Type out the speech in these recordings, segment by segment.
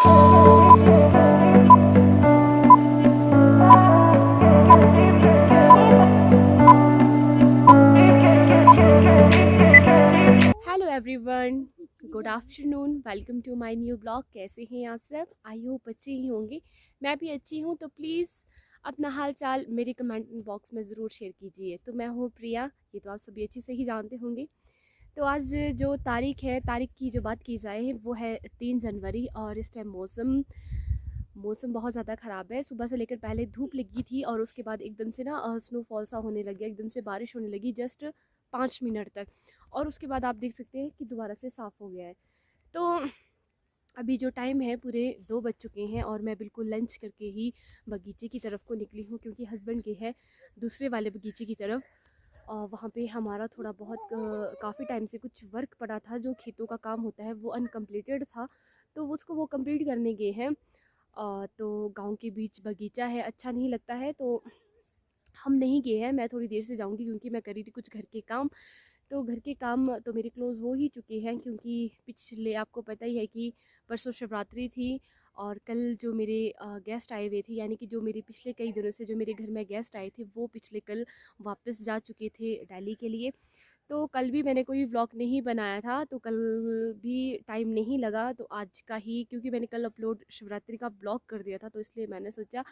Hello everyone, good afternoon. Welcome to my new blog. कैसे हैं आप सब? आई होप अच्छे ही होंगे। मैं भी अच्छी हूँ। तो प्लीज़ अपना हाल चाल मेरे कमेंट बॉक्स में ज़रूर शेयर कीजिए। तो मैं हूँ प्रिया, ये तो आप सभी अच्छे से ही जानते होंगे। तो आज जो तारीख की जो बात की जाए वो है 3 जनवरी। और इस टाइम मौसम बहुत ज़्यादा ख़राब है। सुबह से लेकर पहले धूप लगी थी और उसके बाद एकदम से ना स्नोफॉल सा होने लग गया, एकदम से बारिश होने लगी जस्ट 5 मिनट तक। और उसके बाद आप देख सकते हैं कि दोबारा से साफ़ हो गया है। तो अभी जो टाइम है पूरे 2 बज चुके हैं और मैं बिल्कुल लंच करके ही बगीचे की तरफ को निकली हूँ, क्योंकि हस्बैंड के है दूसरे वाले बगीचे की तरफ। और वहाँ पे हमारा थोड़ा बहुत काफ़ी टाइम से कुछ वर्क पड़ा था, जो खेतों का काम होता है वो अनकम्प्लीटेड था, तो उसको वो कंप्लीट करने गए हैं। तो गांव के बीच बगीचा है, अच्छा नहीं लगता है, तो हम नहीं गए हैं। मैं थोड़ी देर से जाऊंगी क्योंकि मैं कर रही थी कुछ घर के काम। तो घर के काम तो मेरे क्लोज़ हो ही चुके हैं, क्योंकि पिछले आपको पता ही है कि परसों शिवरात्रि थी। और कल जो मेरे गेस्ट आए हुए थे, यानी कि जो मेरे पिछले कई दिनों से जो मेरे घर में गेस्ट आए थे, वो पिछले कल वापस जा चुके थे दिल्ली के लिए। तो कल भी मैंने कोई व्लॉग नहीं बनाया था, तो कल भी टाइम नहीं लगा। तो आज का ही, क्योंकि मैंने कल अपलोड शिवरात्रि का ब्लॉग कर दिया था, तो इसलिए मैंने सोचा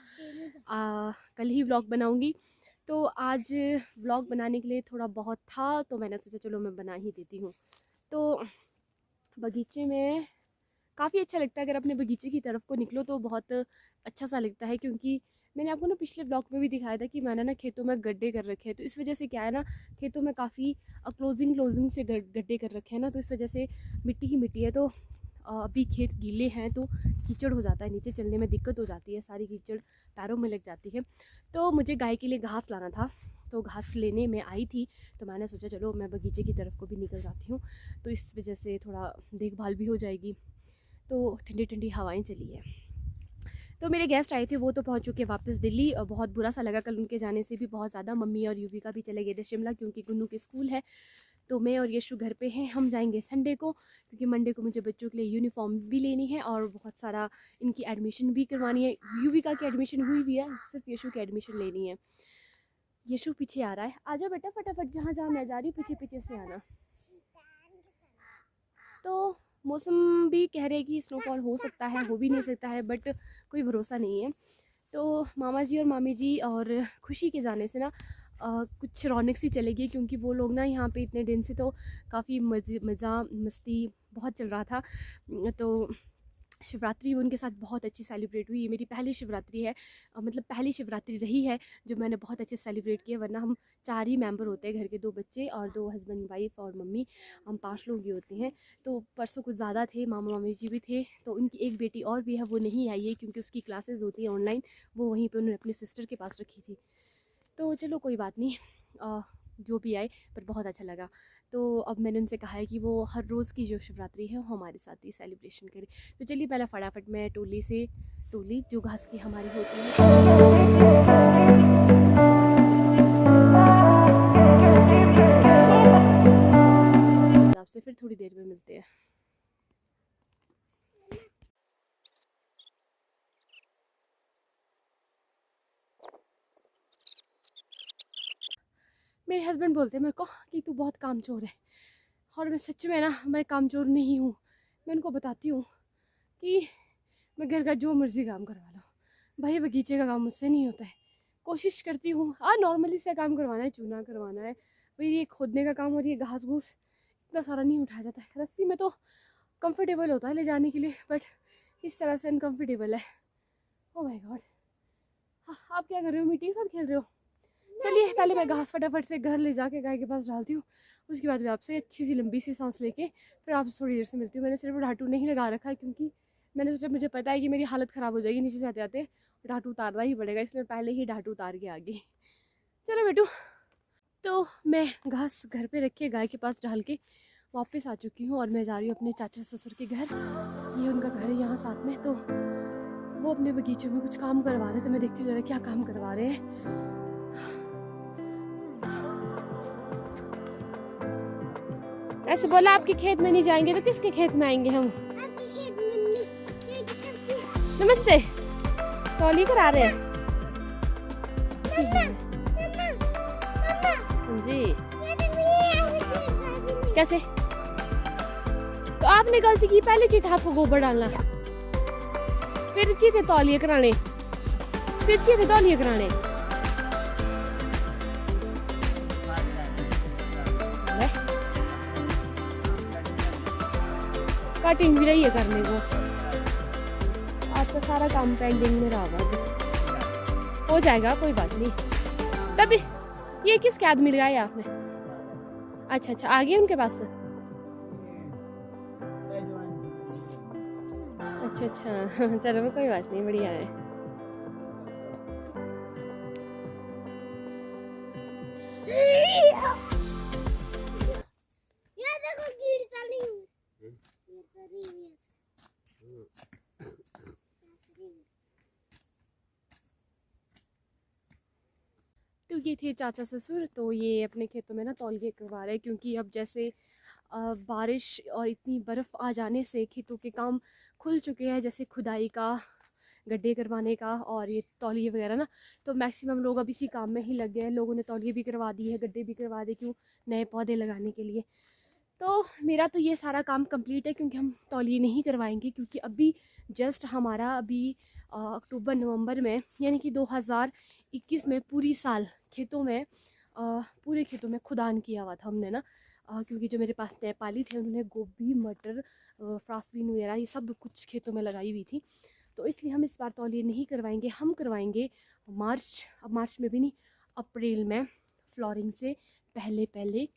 कल ही व्लॉग बनाऊंगी। तो आज व्लॉग बनाने के लिए थोड़ा बहुत था, तो मैंने सोचा चलो मैं बना ही देती हूँ। तो बगीचे में काफ़ी अच्छा लगता है, अगर अपने बगीचे की तरफ को निकलो तो बहुत अच्छा सा लगता है। क्योंकि मैंने आपको ना पिछले ब्लॉग में भी दिखाया था कि मैंने ना खेतों में गड्ढे कर रखे हैं। तो इस वजह से क्या है ना, खेतों में काफ़ी क्लोजिंग से गड्ढे कर रखे हैं ना, तो इस वजह से मिट्टी ही मिट्टी है। तो अभी खेत गीले हैं तो कीचड़ हो जाता है, नीचे चलने में दिक्कत हो जाती है, सारी कीचड़ पैरों में लग जाती है। तो मुझे गाय के लिए घास लाना था, तो घास लेने में आई थी, तो मैंने सोचा चलो मैं बगीचे की तरफ को भी निकल जाती हूँ, तो इस वजह से थोड़ा देखभाल भी हो जाएगी। तो ठंडी ठंडी हवाएं चली है। तो मेरे गेस्ट आए थे, वो तो पहुंच चुके वापस दिल्ली। और बहुत बुरा सा लगा कल उनके जाने से भी बहुत ज़्यादा। मम्मी और युविका भी चले गए थे शिमला, क्योंकि गुन्नू के स्कूल है। तो मैं और यशु घर पे हैं। हम जाएंगे संडे को, क्योंकि मंडे को मुझे बच्चों के लिए यूनिफॉर्म भी लेनी है और बहुत सारा इनकी एडमिशन भी करवानी है। युविका की एडमिशन हुई भी है, सिर्फ यशु की एडमिशन लेनी है। यशु पीछे आ रहा है, आ जाओ बेटा फटाफट, जहाँ जहाँ मैं जा रही हूँ पीछे पीछे से आना। तो मौसम भी कह रहे हैं कि स्नोफॉल हो सकता है, हो भी नहीं सकता है, बट कोई भरोसा नहीं है। तो मामा जी और मामी जी और खुशी के जाने से ना कुछ रौनक सी चलेगी, क्योंकि वो लोग ना यहाँ पे इतने दिन से तो काफ़ी मज़ा मस्ती बहुत चल रहा था। तो शिवरात्रि उनके साथ बहुत अच्छी सेलिब्रेट हुई। ये मेरी पहली शिवरात्रि है, मतलब पहली शिवरात्रि रही है जो मैंने बहुत अच्छे सेलिब्रेट किया। वरना हम 4 ही मेंबर होते हैं घर के, 2 बच्चे और 2 हस्बैंड वाइफ और मम्मी, हम 5 लोग ही होते हैं। तो परसों कुछ ज़्यादा थे, मामा मामी जी भी थे। तो उनकी एक बेटी और भी है, वो नहीं आई है क्योंकि उसकी क्लासेस होती हैं ऑनलाइन, वो वहीं पर उन्होंने अपनी सिस्टर के पास रखी थी। तो चलो कोई बात नहीं, जो भी आए, पर बहुत अच्छा लगा। तो अब मैंने उनसे कहा है कि वो हर रोज़ की जो शिवरात्रि है वो हमारे साथ ही सेलिब्रेशन करें। तो चलिए पहले फटाफट मैं टोली जो घास की हमारी होती है, आपसे फिर थोड़ी देर में मिलते हैं। मेरे हस्बैंड बोलते हैं मेरे को कि तू बहुत कामचोर है, और मैं सच में ना, मैं कामचोर नहीं हूँ। मैं उनको बताती हूँ कि मैं घर का जो मर्ज़ी काम करवा लो, भाई बगीचे का काम मुझसे नहीं होता है। कोशिश करती हूँ, हाँ नॉर्मली से काम करवाना है, चूना करवाना है, भाई ये खोदने का काम और ये घास घूस इतना सारा नहीं उठाया जाता है। रस्सी में तो कंफर्टेबल होता है ले जाने के लिए, बट इस तरह से अनकम्फर्टेबल है। ओ माय गॉड, हाँ आप क्या कर रहे हो, मिट्टी के साथ खेल रहे हो? चलिए पहले मैं घास फटाफट से घर ले जाके गाय के पास डालती हूँ, उसके बाद मैं आपसे अच्छी सी लंबी सी सांस लेके फिर आपसे थोड़ी देर से मिलती हूँ। मैंने सिर्फ ढाटू नहीं लगा रखा है, क्योंकि मैंने सोचा मुझे पता है कि मेरी हालत ख़राब हो जाएगी नीचे से आते आते, ढाटू उतारना ही पड़ेगा, इसलिए पहले ही ढाटू उतार के आ गई। चलो बेटू, तो मैं घास घर पे रख के गाय के पास डाल के वापस आ चुकी हूँ, और मैं जा रही हूँ अपने चाचा ससुर के घर। ये उनका घर है यहाँ साथ में। तो वो अपने बगीचे में कुछ काम करवा रहे हैं, तो मैं देखती हूँ जरा क्या काम करवा रहे हैं। ऐसे बोला आपके खेत में नहीं जाएंगे तो किसके खेत में आएंगे हम? नमस्ते। तौली करा रहे हैं जी। कैसे? तो आपने गलती की, पहले चाहिए था आपको गोबर डालना, फिर चाहिए थे तौलिए कराने, फिर चाहिए थे तौलिए कराने। कटिंग भी रही है करने को। आज का सारा काम पेंडिंग में रहा हुआ, हो जाएगा कोई बात नहीं। तभी ये किसके आदमी लगाए आपने? अच्छा अच्छा, आ गए उनके पास। अच्छा अच्छा चलो कोई बात नहीं, बढ़िया है। तो ये थे चाचा ससुर, तो ये अपने खेतों में ना तौलिए करवा रहे हैं, क्योंकि अब जैसे बारिश और इतनी बर्फ़ आ जाने से खेतों के काम खुल चुके हैं, जैसे खुदाई का, गड्ढे करवाने का और ये तौलिए वगैरह ना। तो मैक्सिमम लोग अब इसी काम में ही लग गए हैं। लोगों ने तौलिए भी करवा दिए हैं, गड्ढे भी करवा दिए, क्यों, नए पौधे लगाने के लिए। तो मेरा तो ये सारा काम कंप्लीट है, क्योंकि हम तौलिए नहीं करवाएंगे, क्योंकि अभी जस्ट हमारा अभी अक्टूबर नवंबर में, यानी कि 2021 में पूरी साल खेतों में पूरे खेतों में खुदान किया हुआ था हमने ना। क्योंकि जो मेरे पास नेपाली थे, उन्होंने गोभी, मटर, फ्रांसबीन वगैरह ये सब कुछ खेतों में लगाई हुई थी। तो इसलिए हम इस बार तौलिए नहीं करवाएंगे, हम करवाएंगे मार्च में भी नहीं, अप्रैल में, फ्लोरिंग से पहले पहले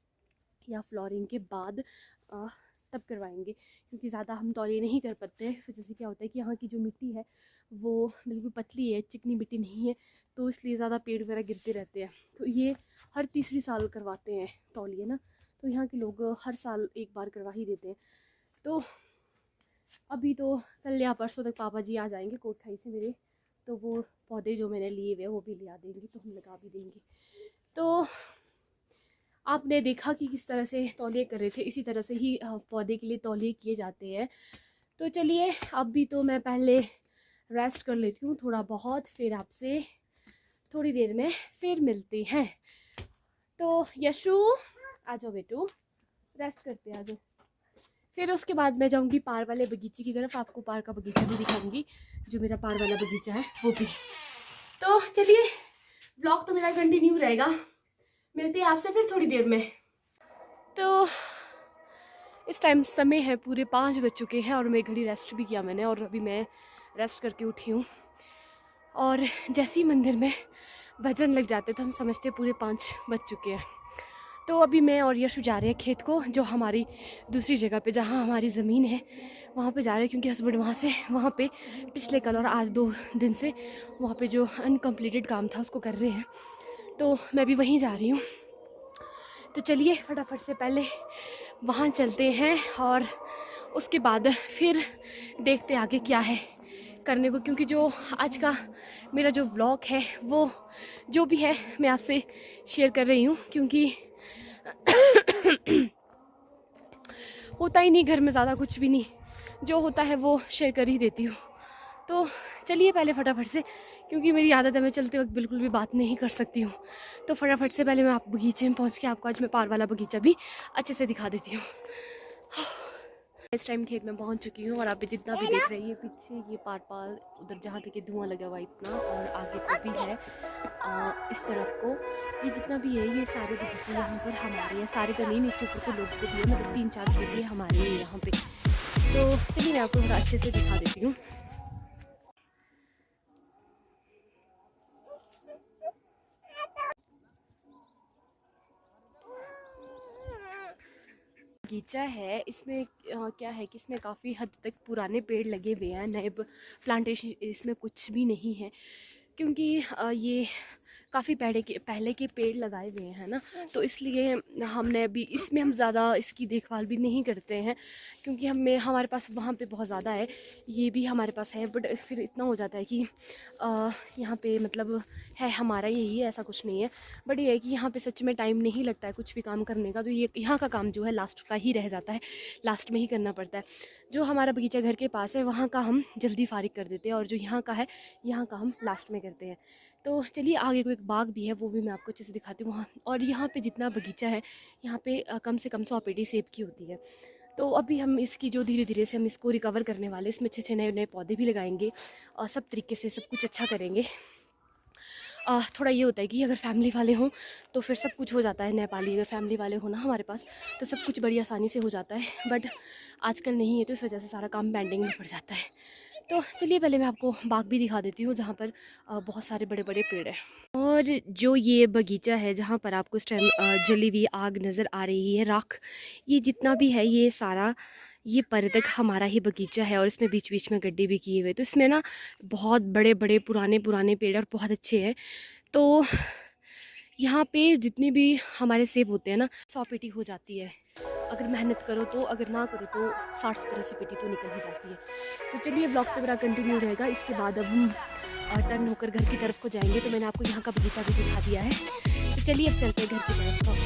या फ्लोरिंग के बाद तब करवाएंगे, क्योंकि ज़्यादा हम तौलिए नहीं कर पाते। तो जैसे क्या होता है कि यहाँ की जो मिट्टी है वो बिल्कुल पतली है, चिकनी मिट्टी नहीं है, तो इसलिए ज़्यादा पेड़ वगैरह गिरते रहते हैं। तो ये हर तीसरी साल करवाते हैं तौलिए ना, तो यहाँ के लोग हर साल एक बार करवा ही देते हैं। तो अभी तो कल या परसों तक पापा जी आ जाएंगे कोटखाई से मेरे, तो वो पौधे जो मैंने लिए हुए वो भी लिया देंगे, तो हम लगा भी देंगे। तो आपने देखा कि किस तरह से तौलिए कर रहे थे, इसी तरह से ही पौधे के लिए तौलिए किए जाते हैं। तो चलिए अभी तो मैं पहले रेस्ट कर लेती हूँ थोड़ा बहुत, फिर आपसे थोड़ी देर में फिर मिलते हैं। तो यशु आ जाओ बेटू, रेस्ट करते हैं, आ जाओ। फिर उसके बाद मैं जाऊँगी पार वाले बगीचे की तरफ, आपको पार का बगीचा भी दिखाऊंगी, जो मेरा पार वाला बगीचा है वो भी। तो चलिए ब्लॉग तो मेरा कंटिन्यू रहेगा, मिलते हैं आपसे फिर थोड़ी देर में। तो इस टाइम समय है पूरे 5 बज चुके हैं, और मैं घड़ी रेस्ट भी किया मैंने, और अभी मैं रेस्ट करके उठी हूँ। और जैसे ही मंदिर में भजन लग जाते तो हम समझते पूरे 5 बज चुके हैं। तो अभी मैं और यशु जा रहे हैं खेत को, जो हमारी दूसरी जगह पे, जहाँ हमारी ज़मीन है वहाँ पे जा रहे हैं, क्योंकि हस्बैंड वहाँ पे पिछले कल और आज 2 दिन से वहाँ पे जो अनकम्प्लीटेड काम था उसको कर रहे हैं। तो मैं भी वहीं जा रही हूँ। तो चलिए फटाफट से पहले वहाँ चलते हैं, और उसके बाद फिर देखते आगे क्या है करने को, क्योंकि जो आज का मेरा जो व्लॉग है वो जो भी है मैं आपसे शेयर कर रही हूँ, क्योंकि होता ही नहीं घर में ज़्यादा कुछ भी नहीं, जो होता है वो शेयर कर ही देती हूँ। तो चलिए पहले फटाफट से, क्योंकि मेरी आदत है मैं चलते वक्त बिल्कुल भी बात नहीं कर सकती हूँ, तो फटाफट से पहले मैं आप बगीचे में पहुँच के आपको आज मैं पार वाला बगीचा भी अच्छे से दिखा देती हूँ। इस टाइम खेत में पहुंच चुकी हूँ, और आप जितना भी देख रहे हैं ये पीछे, ये पार उधर जहाँ तक ये धुआं लगा हुआ इतना, और आगे को भी है इस तरफ को, ये जितना भी है ये सारे बगीचे यहाँ पर हमारे हैं। सारे तो नहीं, नीचे ऊपर को लोग को भी है, मतलब 3-4 खेत हमारे हैं यहाँ पे। तो चलिए मैं आपको थोड़ा अच्छे से दिखा देती हूँ। बगीचा है, इसमें क्या है कि इसमें काफ़ी हद तक पुराने पेड़ लगे हुए हैं, नए प्लांटेशन इसमें कुछ भी नहीं है, क्योंकि ये काफ़ी पहले के पेड़ लगाए हुए हैं ना, तो इसलिए हमने अभी इसमें हम ज़्यादा इसकी देखभाल भी नहीं करते हैं, क्योंकि हमारे पास वहाँ पे बहुत ज़्यादा है, ये भी हमारे पास है, बट फिर इतना हो जाता है कि यहाँ पे मतलब है हमारा यही है, ऐसा कुछ नहीं है। बट ये है कि यहाँ पे सच में टाइम नहीं लगता है कुछ भी काम करने का, तो ये यहाँ का काम जो है लास्ट का ही रह जाता है, लास्ट में ही करना पड़ता है। जो हमारा बगीचा घर के पास है वहाँ का हम जल्दी फारिग कर देते हैं, और जो यहाँ का है यहाँ का हम लास्ट में करते हैं। तो चलिए आगे को एक बाग भी है, वो भी मैं आपको अच्छे से दिखाती हूँ वहाँ। और यहाँ पे जितना बगीचा है यहाँ पे कम से कम 100 पेटी सेब की होती है। तो अभी हम इसकी जो धीरे धीरे से हम इसको रिकवर करने वाले, इसमें अच्छे अच्छे नए नए पौधे भी लगाएंगे और सब तरीके से सब कुछ अच्छा करेंगे। थोड़ा ये होता है कि अगर फैमिली वाले हों तो फिर सब कुछ हो जाता है, नेपाली अगर फैमिली वाले हो ना हमारे पास तो सब कुछ बड़ी आसानी से हो जाता है, बट आजकल नहीं है, तो इस वजह से सारा काम पेंडिंग में पड़ जाता है। तो चलिए पहले मैं आपको बाग भी दिखा देती हूँ जहाँ पर बहुत सारे बड़े बड़े पेड़ हैं। और जो ये बगीचा है जहाँ पर आपको इस टाइम जली हुई आग नज़र आ रही है, राख, ये जितना भी है ये सारा ये पर्यटक हमारा ही बगीचा है, और इसमें बीच बीच में गड्ढे भी किए हुए, तो इसमें ना बहुत बड़े बड़े पुराने पेड़ और बहुत अच्छे हैं। तो यहाँ पे जितनी भी हमारे सेब होते हैं ना 100 पेटी हो जाती है, अगर मेहनत करो तो, अगर ना करो तो 60-70 पेटी तो निकल ही जाती है। तो चलिए ब्लॉग तो मेरा कंटिन्यू रहेगा। इसके बाद अब हम टर्न होकर घर की तरफ को जाएंगे, तो मैंने आपको यहाँ का बगीचा भी दिखा दिया है, तो चलिए अब चलते हैं घर की तरफ।